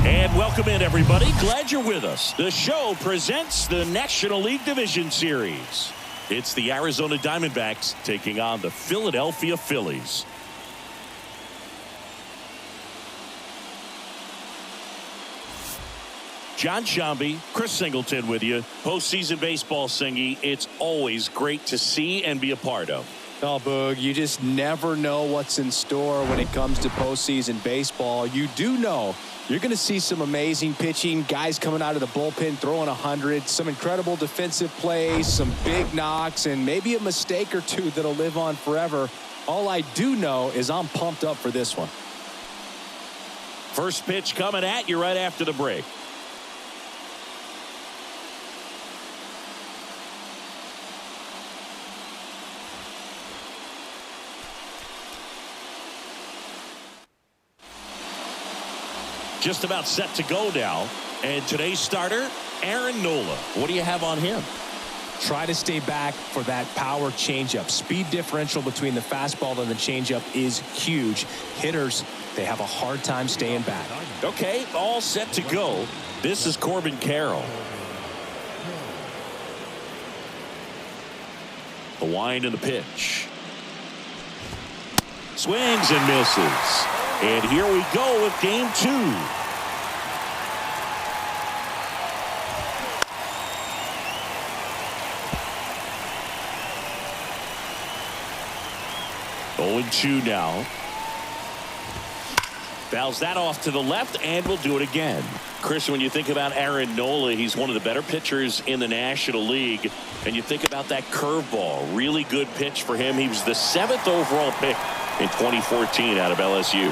And welcome in, everybody. Glad you're with us. The show presents the National League Division Series. It's the Arizona Diamondbacks taking on the Philadelphia Phillies. John Shambi, Chris Singleton with you. Postseason baseball, Singy. It's always great to see and be a part of. Oh, Boog, you just never know what's in store when it comes to postseason baseball. You do know you're going to see some amazing pitching, guys coming out of the bullpen throwing 100, some incredible defensive plays, some big knocks, and maybe a mistake or two that'll live on forever. All I do know is I'm pumped up for this one. First pitch coming at you right after the break. Just about set to go now. And today's starter, Aaron Nola. What do you have on him? Try to stay back for that power changeup. Speed differential between the fastball and the changeup is huge. Hitters, they have a hard time staying back. Okay, all set to go. This is Corbin Carroll. The wind and the pitch. Swings and misses. And here we go with game 2. Oh, 2 now. Fouls that off to the left, and we'll do it again. Chris, when you think about Aaron Nola, he's one of the better pitchers in the National League. And you think about that curveball, really good pitch for him. He was the 7th overall pick in 2014 out of LSU.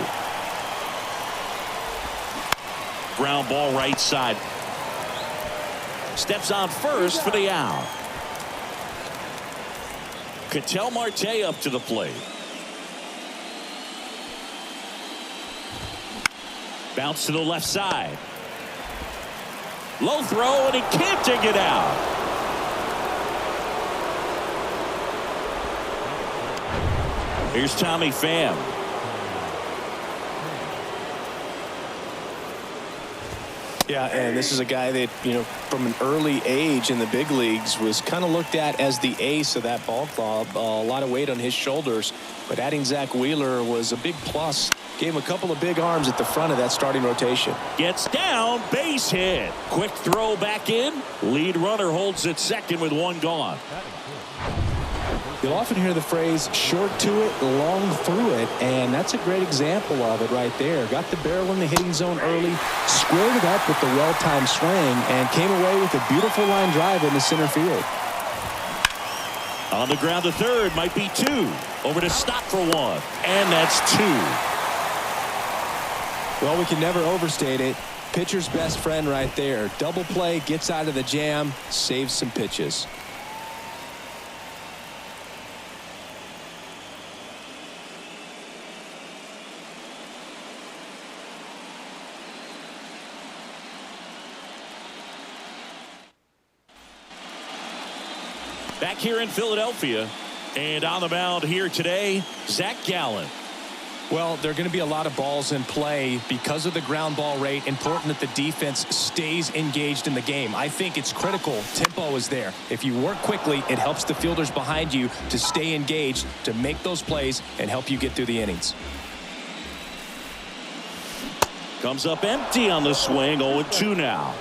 Ground ball right side. Steps on first for the out. Ketel Marte up to the plate. Bounce to the left side. Low throw, and he can't dig it out. Here's Tommy Pham. Yeah, and this is a guy that, from an early age in the big leagues was kind of looked at as the ace of that ball club. A lot of weight on his shoulders, but adding Zach Wheeler was a big plus. Gave him a couple of big arms at the front of that starting rotation. Gets down, base hit. Quick throw back in. Lead runner holds at second with 1 gone. You'll often hear the phrase short to it, long through it, and that's a great example of it right there. Got the barrel in the hitting zone early, squared it up with the well-timed swing, and came away with a beautiful line drive in the center field. On the ground to third, might be 2. Over to stop for 1, and that's 2. Well, we can never overstate it. Pitcher's best friend right there. Double play, gets out of the jam, saves some pitches. Back here in Philadelphia, and on the mound here today, Zach Gallen. Well, there are going to be a lot of balls in play because of the ground ball rate. Important that the defense stays engaged in the game. I think it's critical. Tempo is there. If you work quickly, it helps the fielders behind you to stay engaged, to make those plays, and help you get through the innings. Comes up empty on the swing. 0-2 now.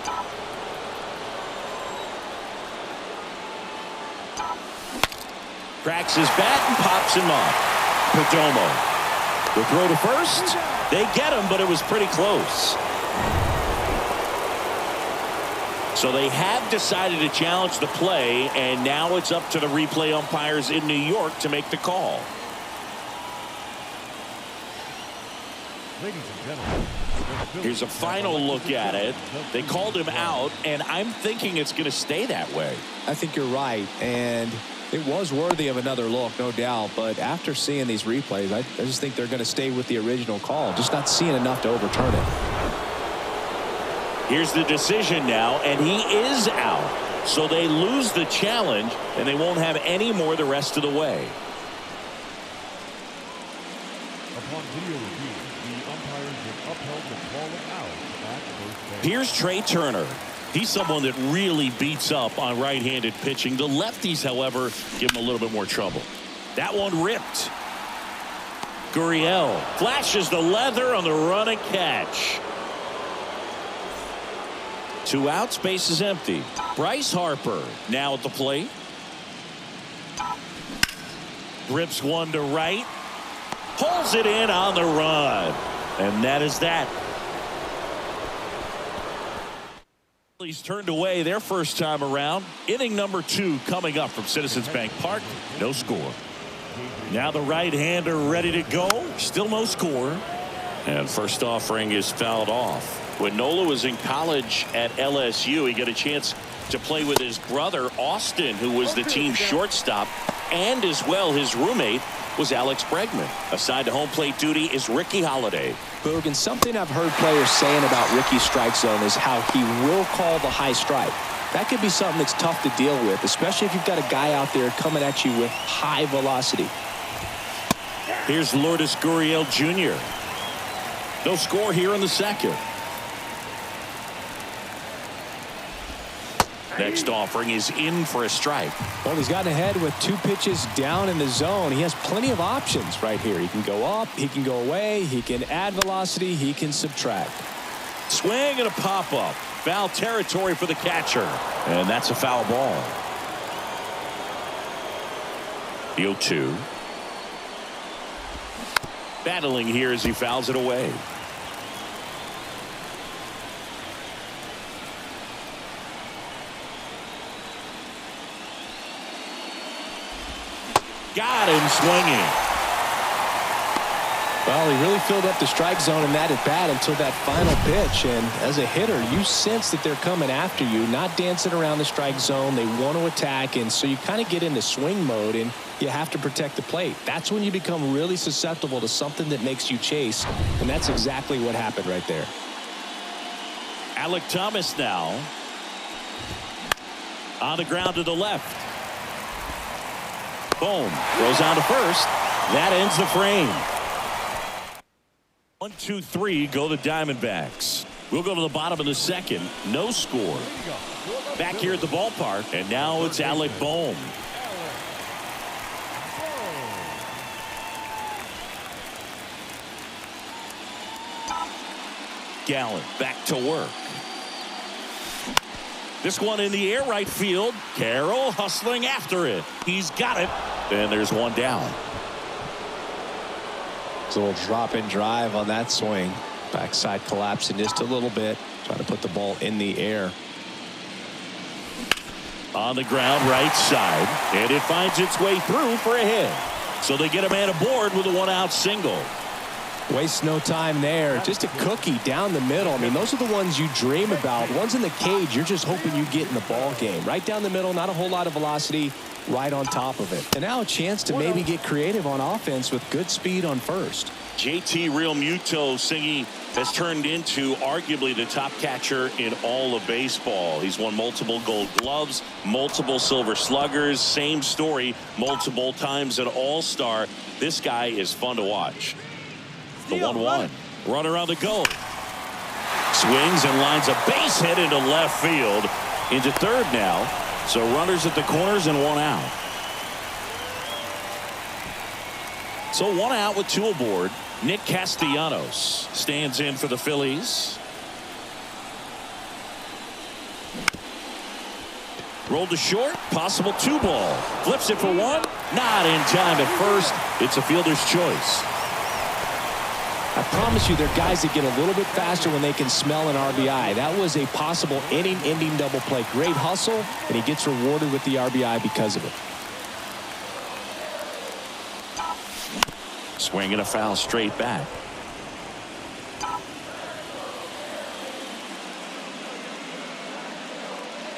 Cracks his bat and pops him up. Perdomo. The throw to first. They get him, but it was pretty close. So they have decided to challenge the play, and now it's up to the replay umpires in New York to make the call. Ladies and gentlemen, here's a final look at it. They called him out, and I'm thinking it's going to stay that way. I think you're right, and it was worthy of another look, no doubt. But after seeing these replays, I just think they're going to stay with the original call. Just not seeing enough to overturn it. Here's the decision now, and he is out. So they lose the challenge, and they won't have any more the rest of the way. upon video review, the umpires have upheld the call of out at first base. Here's Trey Turner. He's someone that really beats up on right-handed pitching. The lefties, however, give him a little bit more trouble. That one ripped. Gurriel flashes the leather on the run and catch. 2 outs, base is empty. Bryce Harper now at the plate. Rips one to right. Pulls it in on the run. And that is that. Phillies turned away their first time around. Inning number 2 coming up from Citizens Bank Park. No score. Now the right-hander ready to go. Still no score. And first offering is fouled off. When Nola was in college at LSU, he got a chance to play with his brother, Austin, who was the team's shortstop. And as well, his roommate was Alex Bregman. Assigned to home plate duty is Ricky Holiday. Boog, and something I've heard players saying about Ricky's strike zone is how he will call the high strike. That could be something that's tough to deal with, especially if you've got a guy out there coming at you with high velocity. Here's Lourdes Gurriel Jr. No score here in the second. Next offering is in for a strike. Well, he's gotten ahead with 2 pitches down in the zone. He has plenty of options right here. He can go up, he can go away, he can add velocity, he can subtract. Swing and a pop-up. Foul territory for the catcher. And that's a foul ball. The 0-2. Battling here as he fouls it away. Got him swinging. Well, he really filled up the strike zone in that at bat until that final pitch. And as a hitter, you sense that they're coming after you, not dancing around the strike zone. They want to attack, and so you kind of get into swing mode, and you have to protect the plate. That's when you become really susceptible to something that makes you chase, and that's exactly what happened right there. Alec Thomas now on the ground to the left. Boom. Goes on to first. That ends the frame. 1, 2, 3 go the Diamondbacks. We'll go to the bottom of the second. No score. Back here at the ballpark, and now it's Alec Bohm. Gallen back to work. This one in the air right field. Carroll hustling after it. He's got it. And there's one down. It's a little drop and drive on that swing. Backside collapsing just a little bit. Trying to put the ball in the air. On the ground right side. And it finds its way through for a hit. So they get a man aboard with a 1-out single. Waste no time there. Just a cookie down the middle. I mean, those are the ones you dream about. Ones in the cage, you're just hoping you get in the ball game. Right down the middle, not a whole lot of velocity, right on top of it. And now a chance to maybe get creative on offense with good speed on first. JT Realmuto singing has turned into arguably the top catcher in all of baseball. He's won multiple Gold Gloves, multiple Silver Sluggers, same story, multiple times an All-Star. This guy is fun to watch. The 1-1. Runner on the go. Swings and lines a base hit into left field. Into third now. So runners at the corners and 1 out. So 1 out with 2 aboard. Nick Castellanos stands in for the Phillies. Rolled to short. Possible 2-ball. Flips it for 1. Not in time at first. It's a fielder's choice. I promise you, there are guys that get a little bit faster when they can smell an RBI. That was a possible inning-ending double play. Great hustle, and he gets rewarded with the RBI because of it. Swing and a foul straight back.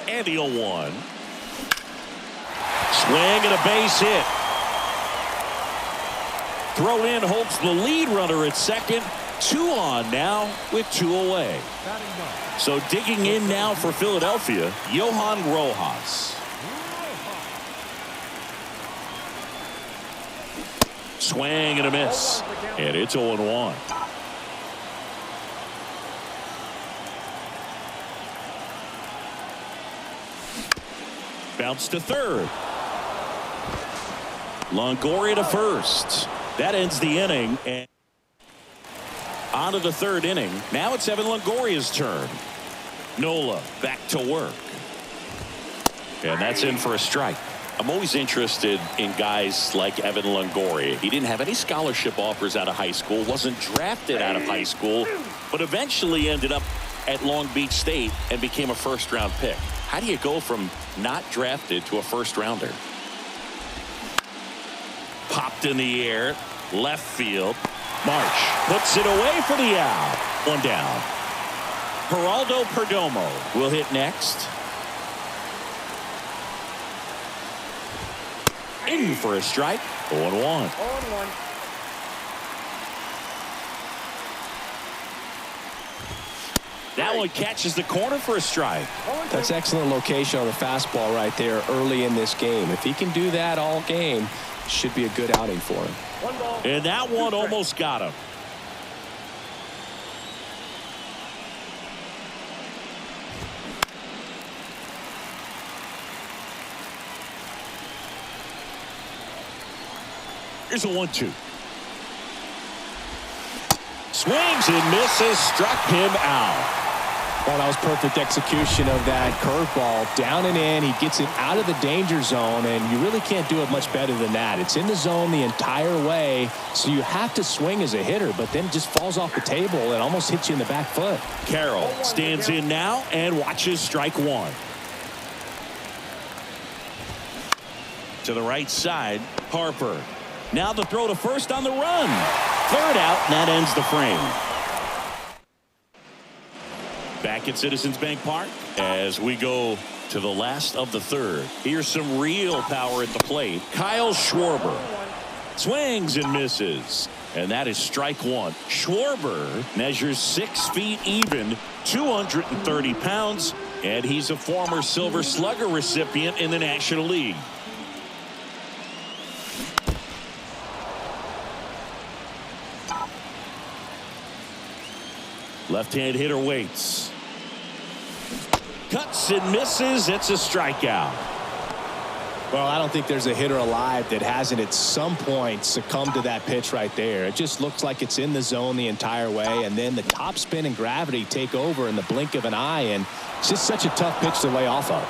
And the 0-1. Swing and a base hit. Throw in holds the lead runner at second. 2 on now with 2 away. So digging in now for Philadelphia, Johan Rojas. Swing and a miss. And it's 0-1. Bounce to third. Longoria to first. That ends the inning. And on to the third inning. Now it's Evan Longoria's turn. Nola back to work. And that's in for a strike. I'm always interested in guys like Evan Longoria. He didn't have any scholarship offers out of high school, wasn't drafted out of high school, but eventually ended up at Long Beach State and became a first-round pick. How do you go from not drafted to a first-rounder? Popped in the air, left field. March puts it away for the out. One down. Geraldo Perdomo will hit next. In for a strike. 0-1. That one catches the corner for a strike. That's excellent location on the fastball right there early in this game. If he can do that all game, should be a good outing for him. And that one almost got him. Here's a 1-2. Swings and misses, struck him out. Well, that was perfect execution of that curveball. Down and in, he gets it out of the danger zone, and you really can't do it much better than that. It's in the zone the entire way, so you have to swing as a hitter, but then it just falls off the table and almost hits you in the back foot. Carroll stands in now and watches strike one. To the right side, Harper. Now the throw to first on the run. Third out, and that ends the frame. Back at Citizens Bank Park as we go to the last of the third. Here's some real power at the plate. Kyle Schwarber swings and misses. And that is strike one. Schwarber measures 6 feet even, 230 pounds, and he's a former Silver Slugger recipient in the National League. Left-hand hitter waits. Cuts and misses. It's a strikeout. Well, I don't think there's a hitter alive that hasn't at some point succumbed to that pitch right there. It just looks like it's in the zone the entire way, and then the top spin and gravity take over in the blink of an eye, and it's just such a tough pitch to lay off of.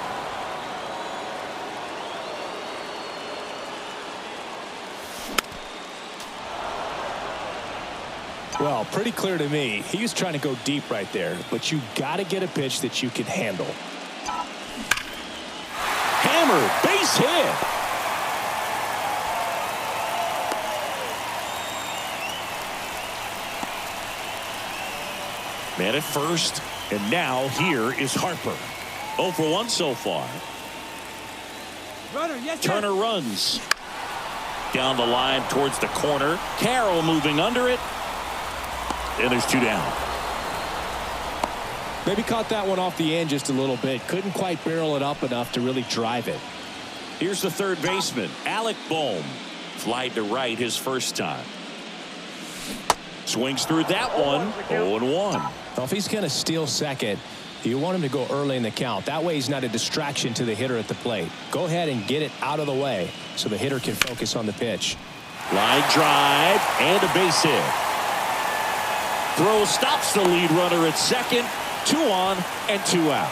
Well, pretty clear to me. He was trying to go deep right there, but you got to get a pitch that you can handle. Hammer, base hit. Man at first, and now here is Harper. 0 for 1 so far. Turner runs down the line towards the corner. Carroll moving under it. And there's 2 down. Maybe caught that one off the end just a little bit. Couldn't quite barrel it up enough to really drive it. Here's the third baseman, Alec Bohm. Flied to right his first time. Swings through that one. 0-1. Well, if he's going to steal second, you want him to go early in the count. That way he's not a distraction to the hitter at the plate. Go ahead and get it out of the way so the hitter can focus on the pitch. Line drive and a base hit. Throw stops the lead runner at second. 2 on and 2 out.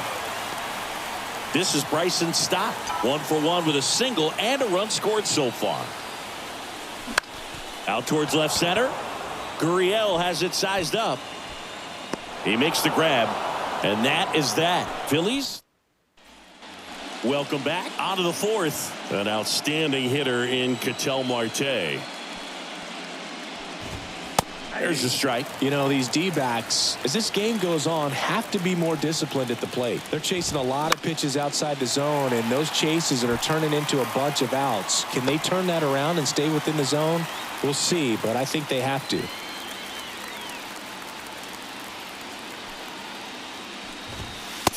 This is Bryson Stott. 1 for 1 with a single and a run scored so far. Out towards left center. Gurriel has it sized up. He makes the grab. And that is that. Phillies. Welcome back. On to the fourth. An outstanding hitter in Ketel Marte. There's a strike. You know, these D-backs, as this game goes on, have to be more disciplined at the plate. They're chasing a lot of pitches outside the zone, and those chases are turning into a bunch of outs. Can they turn that around and stay within the zone? We'll see, but I think they have to.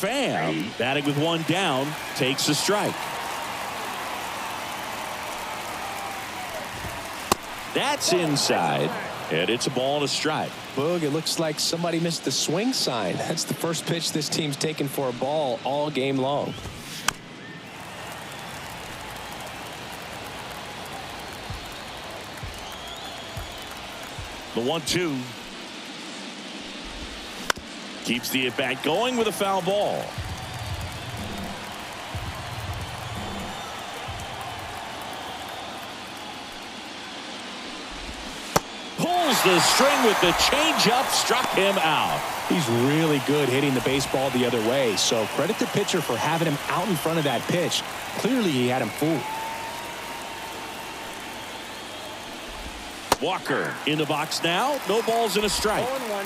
Pham, batting with 1 down, takes a strike. That's inside, and it's a ball and a strike. Boog, it looks like somebody missed the swing sign. That's the first pitch this team's taken for a ball all game long. The 1-2. Keeps the at-bat going with a foul ball. Pulls the string with the changeup, struck him out. He's really good hitting the baseball the other way, so credit the pitcher for having him out in front of that pitch. Clearly he had him fooled. Walker in the box now. No balls and a strike. 0-1.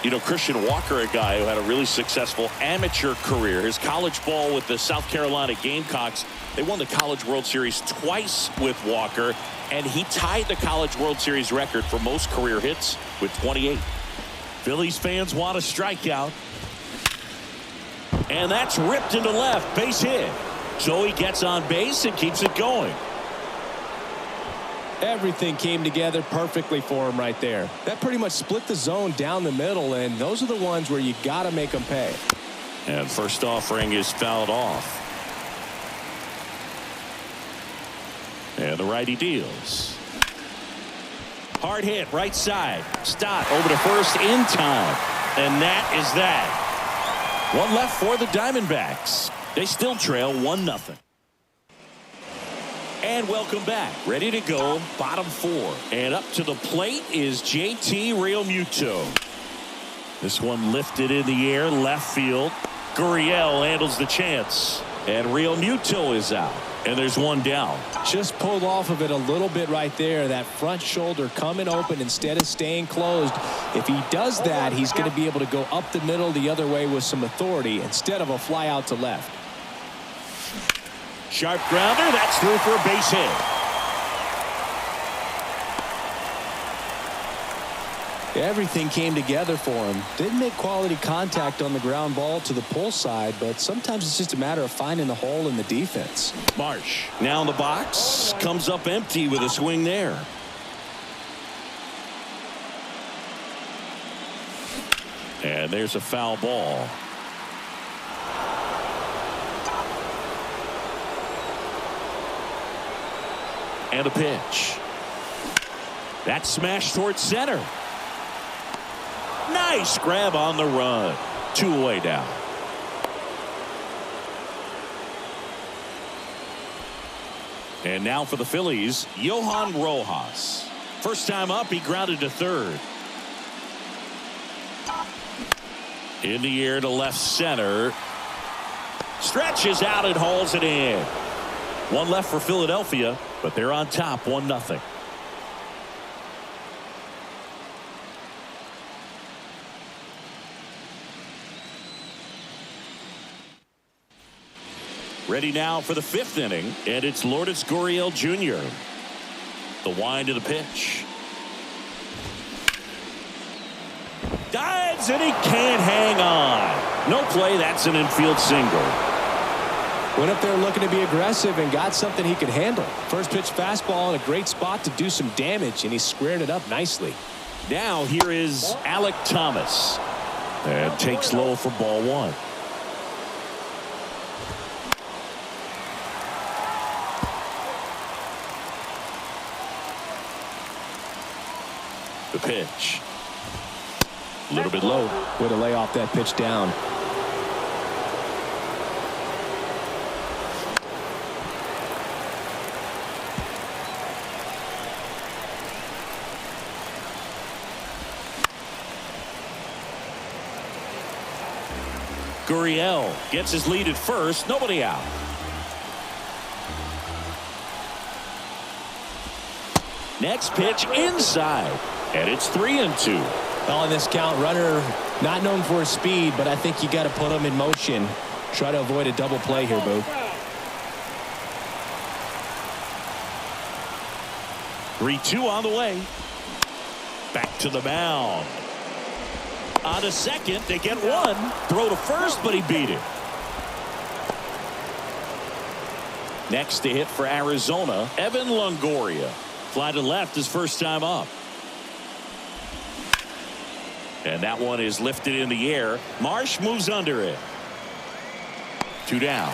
You know, Christian Walker, a guy who had a really successful amateur career. His college ball with the South Carolina Gamecocks. They won the College World Series twice with Walker, and he tied the College World Series record for most career hits with 28. Phillies fans want a strikeout. And that's ripped into left, base hit. So he gets on base and keeps it going. Everything came together perfectly for him right there. That pretty much split the zone down the middle, and those are the ones where you got to make them pay. And first offering is fouled off. And the righty deals. Hard hit, right side. Stott over to first in time. And that is that. One left for the Diamondbacks. They still trail 1-0. And welcome back. Ready to go. Bottom 4. And up to the plate is JT Realmuto. This one lifted in the air. Left field. Gurriel handles the chance. And Realmuto is out. And there's one down. Just pulled off of it a little bit right there. That front shoulder coming open instead of staying closed. If he does that, he's going to be able to go up the middle the other way with some authority instead of a fly out to left. Sharp grounder. That's through for a base hit. Everything came together for him. Didn't make quality contact on the ground ball to the pull side, but sometimes it's just a matter of finding the hole in the defense. Marsh now in the box. Comes up empty with a swing there. And there's a foul ball. And a pitch. That smash towards center. Nice grab on the run. 2 away down. And now for the Phillies, Johan Rojas. First time up, he grounded to third. In the air to left center. Stretches out and hauls it in. One left for Philadelphia, but they're on top 1-0. Ready now for the 5th inning, and it's Lourdes Gurriel Jr. The wind of the pitch. Dives, and he can't hang on. No play, that's an infield single. Went up there looking to be aggressive and got something he could handle. First pitch fastball in a great spot to do some damage, and he squared it up nicely. Now here is Alek Thomas. And takes low for ball 1. The pitch. A little bit low. Way to lay off that pitch down. Gurriel gets his lead at first. Nobody out. Next pitch inside. And it's 3-2. On this count, runner not known for his speed, but I think you got to put him in motion. Try to avoid a double play here, Boo. 3-2 on the way. Back to the mound. On to second. They get one. Throw to first, but he beat it. Next to hit for Arizona, Evan Longoria. Fly to left his first time up. And that one is lifted in the air. Marsh moves under it. 2 down.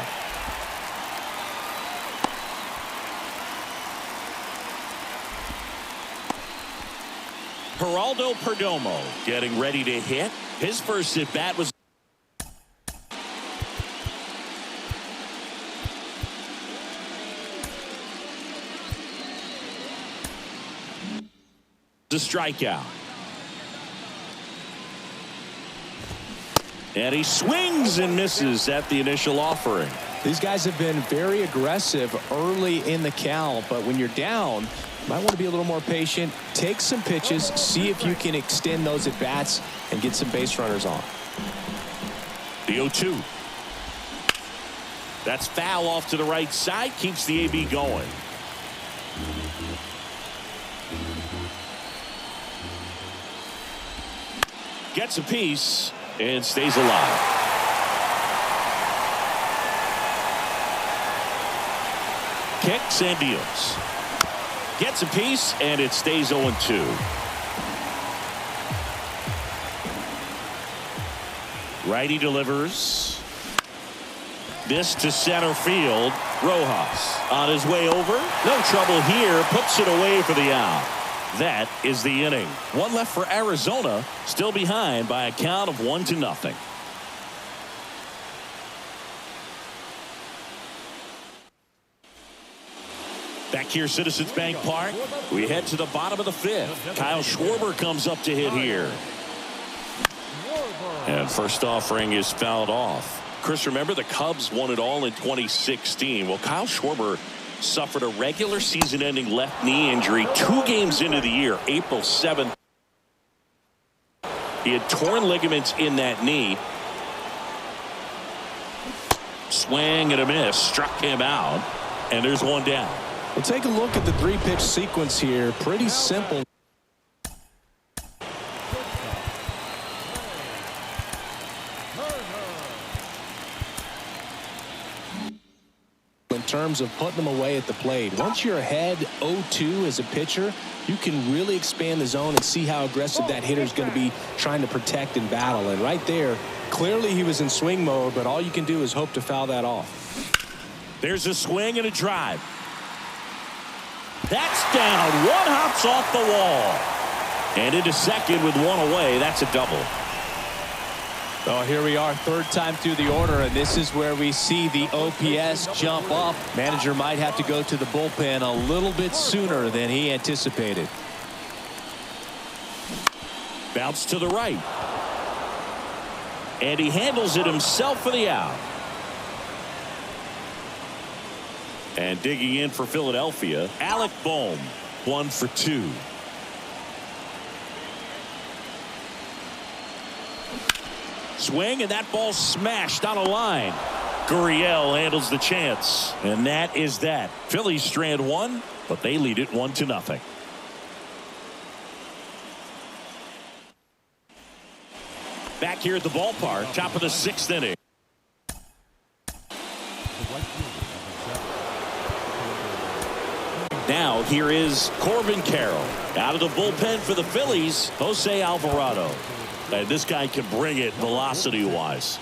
Geraldo Perdomo getting ready to hit. His first at bat was a strikeout. And he swings and misses at the initial offering. These guys have been very aggressive early in the count, but when you're down, you might want to be a little more patient. Take some pitches, see if you can extend those at bats and get some base runners on. The 0-2. That's foul off to the right side, keeps the AB going. Gets a piece and stays alive. Kicks and deals. Gets a piece and it stays 0-2. Righty delivers. This to center field. Rojas on his way over. No trouble here. Puts it away for the out. That is the inning. One left for Arizona. Still behind by a count of 1-0. Back here, Citizens Bank Park. We head to the bottom of the 5th. Kyle Schwarber comes up to hit here. And first offering is fouled off. Chris, remember the Cubs won it all in 2016. Well, Kyle Schwarber suffered a regular season-ending left knee injury 2 games into the year, April 7th. He had torn ligaments in that knee. Swing and a miss. Struck him out. And there's one down. Well, take a look at the 3-pitch sequence here. Pretty simple. In terms of putting them away at the plate. Once you're ahead 0-2 as a pitcher, you can really expand the zone and see how aggressive that hitter is going to be trying to protect and battle. And right there, clearly he was in swing mode, but all you can do is hope to foul that off. There's a swing and a drive. That's down. One hops off the wall. And into second with one away. That's a double. Oh, here we are, 3rd time through the order, and this is where we see the OPS jump up. Manager might have to go to the bullpen a little bit sooner than he anticipated. Bounce to the right. And he handles it himself for the out. And digging in for Philadelphia, Alec Bohm, 1 for 2. Swing, and that ball smashed on a line. Gurriel handles the chance. And that is that. Phillies strand 1, but they lead it 1-0. Back here at the ballpark, top of the 6th inning. Now here is Corbin Carroll. Out of the bullpen for the Phillies, Jose Alvarado. And this guy can bring it velocity-wise.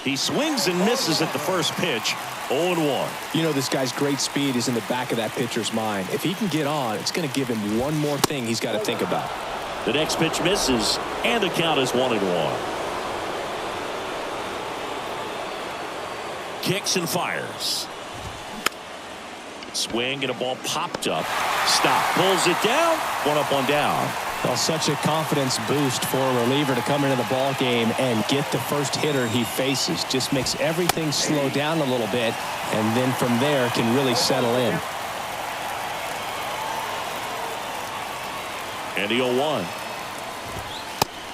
He swings and misses at the first pitch. 0-1. You know, this guy's great speed is in the back of that pitcher's mind. If he can get on, it's going to give him one more thing he's got to think about. The next pitch misses, and the count is 1-1. Kicks and fires. Swing and a ball popped up. Stop. Pulls it down. 1 up, 1 down. Well, such a confidence boost for a reliever to come into the ball game and get the first hitter he faces. Just makes everything slow down a little bit, and then from there can really settle in. And the 0-1.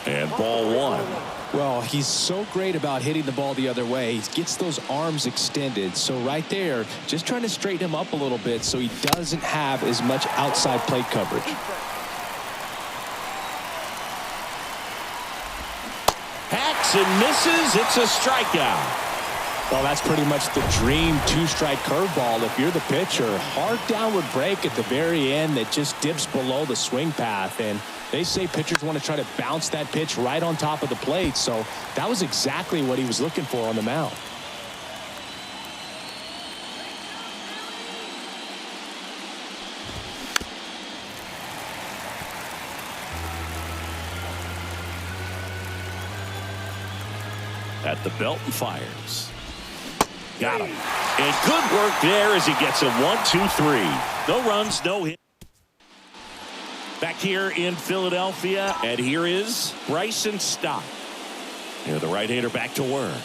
And ball 1. Well, he's so great about hitting the ball the other way. He gets those arms extended. So right there, just trying to straighten him up a little bit so he doesn't have as much outside plate coverage. swings and misses. It's a strikeout. Well, that's pretty much the dream two-strike curveball. If you're the pitcher, hard downward break at the very end that just dips below the swing path. And they say pitchers want to try to bounce that pitch right on top of the plate. So that was exactly what he was looking for on the mound. At the belt and fires. Got him. And good work there as he gets him 1-2-3. No runs, no hit. Back here in Philadelphia, and here is Bryson Stott. Here, the right-hander back to work.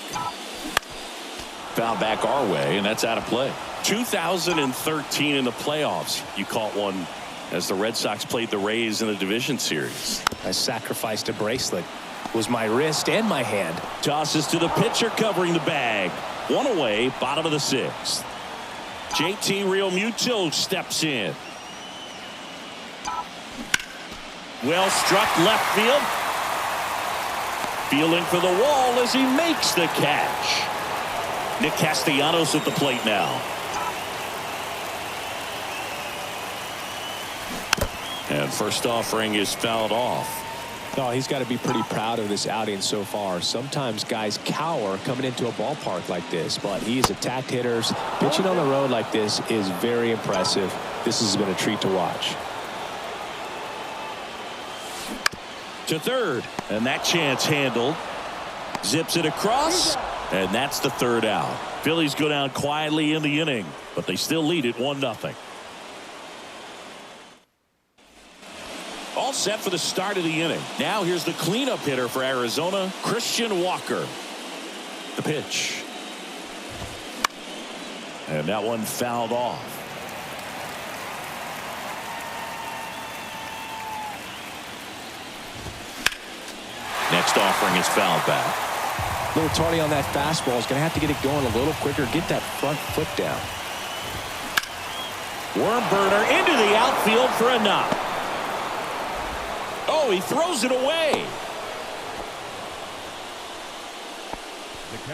Foul back our way, and that's out of play. 2013 in the playoffs, you caught one as the Red Sox played the Rays in the division series. I sacrificed a bracelet. It was my wrist and my hand. Tosses to the pitcher covering the bag. One away, bottom of the sixth. JT Realmuto steps in. Well struck left field. Feeling for the wall as he makes the catch. Nick Castellanos at the plate now. And first offering is fouled off. Oh, he's got to be pretty proud of this outing so far. Sometimes guys cower coming into a ballpark like this, but he has attacked hitters. Pitching on the road like this is very impressive. This has been a treat to watch. To third, and that chance handled. Zips it across, and that's the third out. Phillies go down quietly in the inning, but they still lead it 1-0. All set for the start of the inning. Now here's the cleanup hitter for Arizona, Christian Walker. The pitch. And that one fouled off. Next offering is fouled back. A little tardy on that fastball. Is going to have to get it going a little quicker. Get that front foot down. Worm burner into the outfield for a knock. Oh, he throws it away.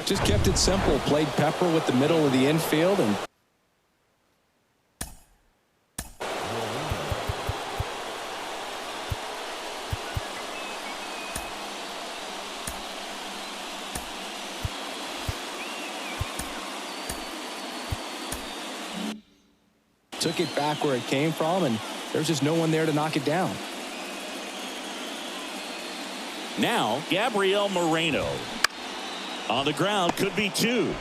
Just kept it simple. Played Pepper with the middle of the infield and took it back where it came from, and there's just no one there to knock it down. Now, Gabriel Moreno. On the ground, could be two.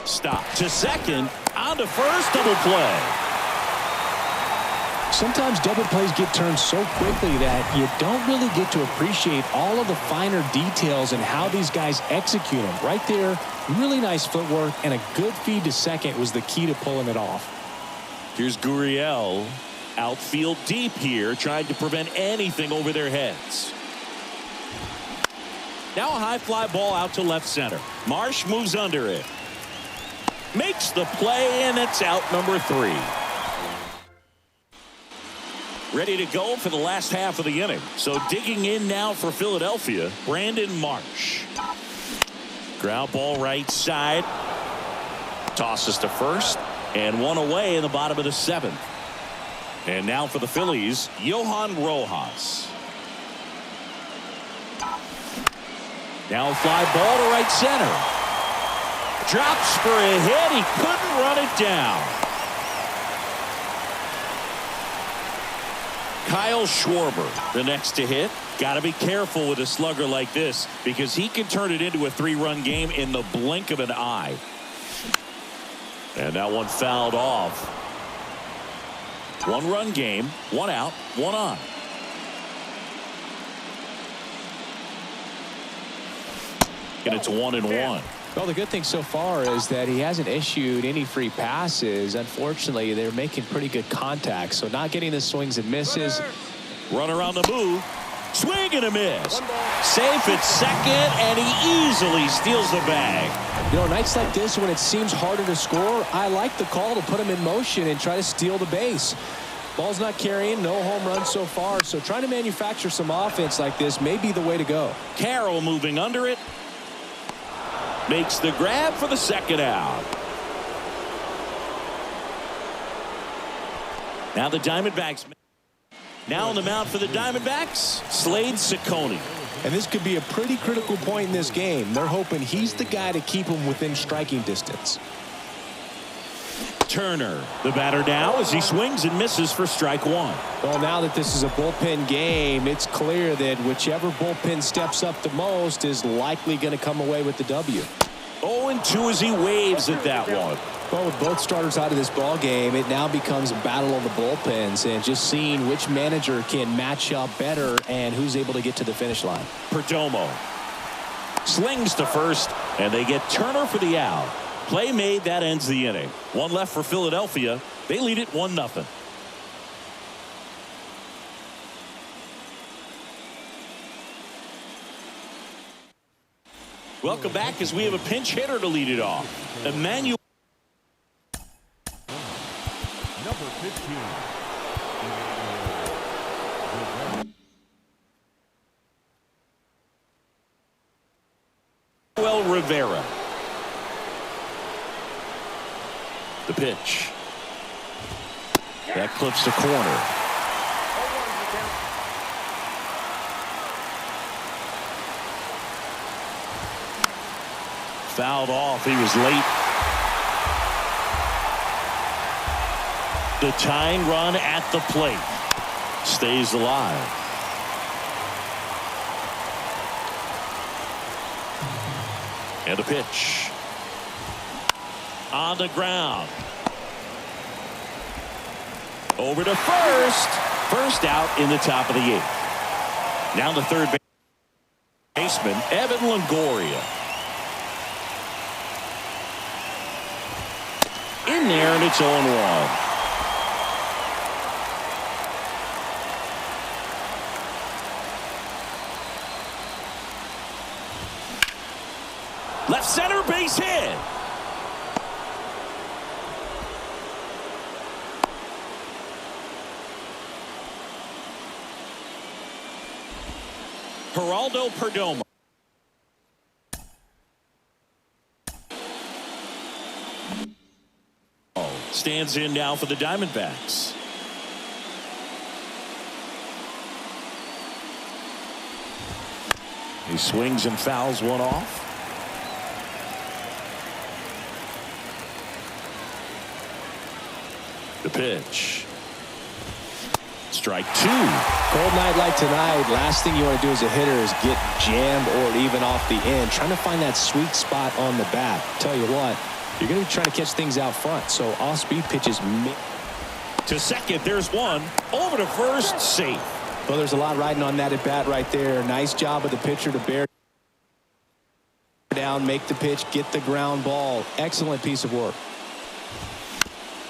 Stop to second, on to first, double play. Sometimes double plays get turned so quickly that you don't really get to appreciate all of the finer details and how these guys execute them. Right there, really nice footwork, and a good feed to second was the key to pulling it off. Here's Gurriel, outfield deep here, trying to prevent anything over their heads. Now a high fly ball out to left center. Marsh moves under it. Makes the play, and it's out number 3. Ready to go for the last half of the inning. So digging in now for Philadelphia, Brandon Marsh. Ground ball right side. Tosses to first, and one away in the bottom of the 7th. And now for the Phillies, Johan Rojas. Now a fly ball to right center. Drops for a hit. He couldn't run it down. Kyle Schwarber, the next to hit. Got to be careful with a slugger like this because he can turn it into a 3-run game in the blink of an eye. And that one fouled off. 1-run game, 1 out, 1 on. And it's 1-1. Well, the good thing so far is that he hasn't issued any free passes. Unfortunately, they're making pretty good contact, so not getting the swings and misses. Runner on the move. Swing and a miss. Safe at second, and he easily steals the bag. You know, nights like this when it seems harder to score, I like the call to put him in motion and try to steal the base. Ball's not carrying, no home runs so far, so trying to manufacture some offense like this may be the way to go. Carroll moving under it. makes the grab for the second out. Now the Diamondbacks. Now on the mound for the Diamondbacks, Slade Ciccone. And this could be a pretty critical point in this game. They're hoping he's the guy to keep them within striking distance. Turner, the batter now as he swings and misses for strike one. Well, now that this is a bullpen game, it's clear that whichever bullpen steps up the most is likely going to come away with the W. 0-2 as he waves at that one. Well, with both starters out of this ball game, it now becomes a battle of the bullpens and just seeing which manager can match up better and who's able to get to the finish line. Perdomo slings to first, and they get Turner for the out. Play made, that ends the inning. One left for Philadelphia. They lead it 1-0. Welcome back as we have a pinch hitter to lead it off. Emmanuel. Number 15. Rivera. The pitch. That clips the corner. Fouled off. He was late. The tying run at the plate stays alive. And the pitch. On the ground. Over to first. First out in the top of the eighth. Now the third baseman, Evan Longoria. In there, and it's 0-1. Left center base hit. Geraldo Perdomo. Stands in now for the Diamondbacks. He swings and fouls one off. The pitch. Strike two. Cold night like tonight, last thing you want to do as a hitter is get jammed or even off the end. Trying to find that sweet spot on the bat. Tell you what, you're going to be trying to catch things out front. So off-speed pitches. To second, there's one. Over to first, safe. Well, there's a lot riding on that at bat right there. Nice job of the pitcher to bear down, make the pitch, get the ground ball. Excellent piece of work.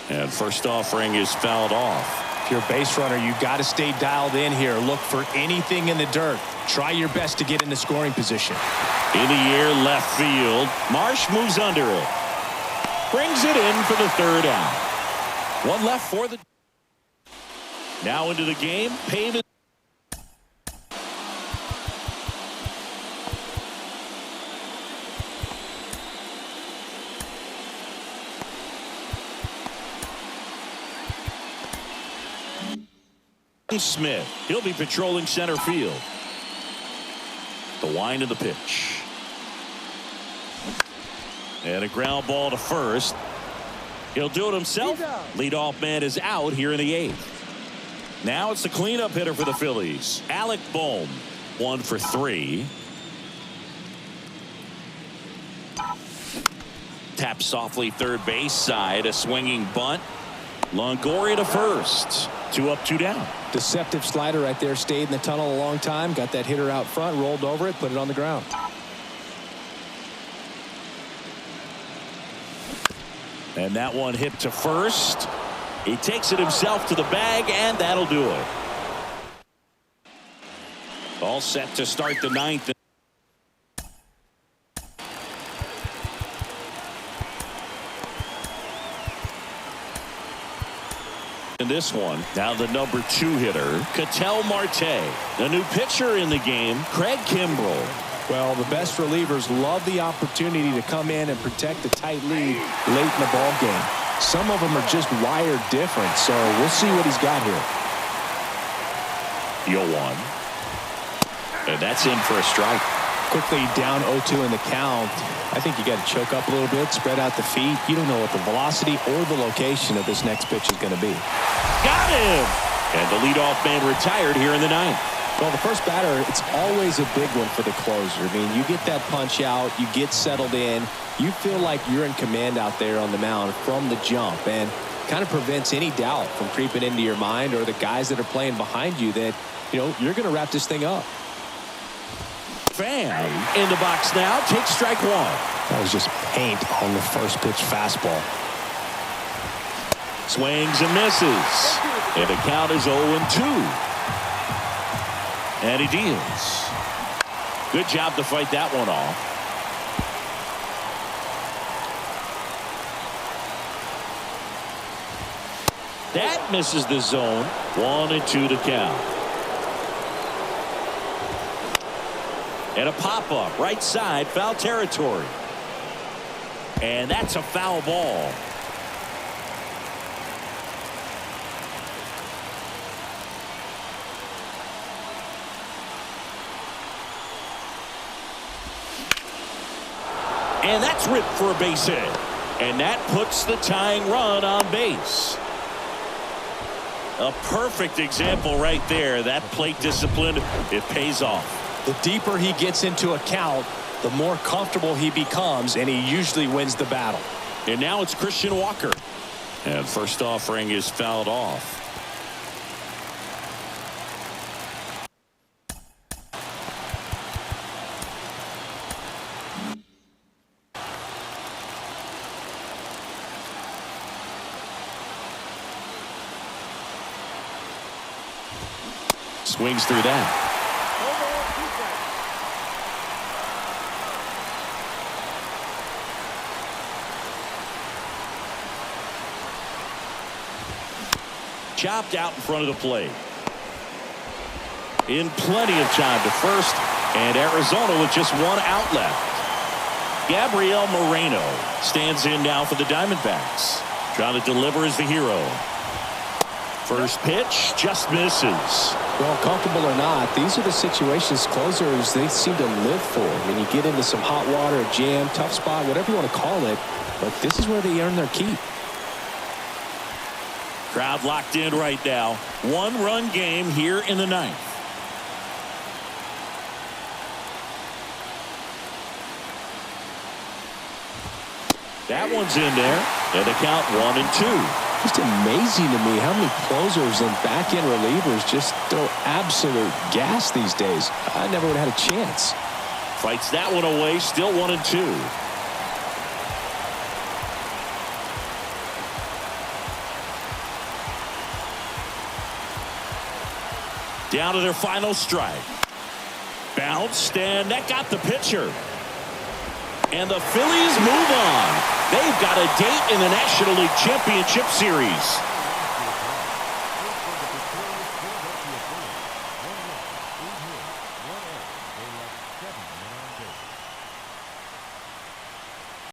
And first offering is fouled off. If you're a base runner, you got to stay dialed in here. Look for anything in the dirt. Try your best to get in the scoring position. In the air, left field. Marsh moves under it. Brings it in for the third out. One left for the. Now into the game. Pavin. Smith. He'll be patrolling center field. The wind of the pitch. And a ground ball to first. He'll do it himself. Leadoff man is out here in the eighth. Now it's the cleanup hitter for the Phillies. Alec Bohm. 1 for 3. Tap softly third base side. A swinging bunt. Longoria to first. 2 up, 2 down. Deceptive slider right there. Stayed in the tunnel a long time. Got that hitter out front. Rolled over it. Put it on the ground. And that one hit to first. He takes it himself to the bag, and that'll do it. All set to start the ninth. In this one, now the number 2 hitter, Ketel Marte. The new pitcher in the game, Craig Kimbrell. Well, the best relievers love the opportunity to come in and protect the tight lead late in the ball game. Some of them are just wired different, so we'll see what he's got here. 0-1. And that's in for a strike. Quickly down 0-2 in the count. I think you got to choke up a little bit, spread out the feet. You don't know what the velocity or the location of this next pitch is going to be. Got him! And the leadoff man retired here in the ninth. Well, the first batter, it's always a big one for the closer. I mean, you get that punch out, you get settled in, you feel like you're in command out there on the mound from the jump, and kind of prevents any doubt from creeping into your mind or the guys that are playing behind you that, you know, you're going to wrap this thing up. Pham in the box now, takes strike one. That was just paint on the first pitch fastball. Swings and misses. And the count is 0-2. And he deals. Good job to fight that one off. That misses the zone. 1-2 to count. And a pop-up right side, foul territory. And that's a foul ball. And that's ripped for a base hit. And that puts the tying run on base. A perfect example right there. That plate discipline, it pays off. The deeper he gets into a count, the more comfortable he becomes, and he usually wins the battle. And now it's Christian Walker. And first offering is fouled off. Swings through that. Chopped out in front of the plate. In plenty of time to first, and Arizona with just one out left. Gabriel Moreno stands in now for the Diamondbacks. Trying to deliver as the hero. First pitch just misses. Well, comfortable or not, these are the situations closers they seem to live for. When you get into some hot water, jam, tough spot, whatever you want to call it, but this is where they earn their keep. Crowd locked in right now. One-run game here in the ninth. That one's in there, and the count 1-2. Just amazing to me how many closers and back-end relievers just throw absolute gas these days. I never would have had a chance. Fights that one away, still 1-2. Down to their final strike. Bounced, and that got the pitcher. And the Phillies move on. They've got a date in the National League Championship Series.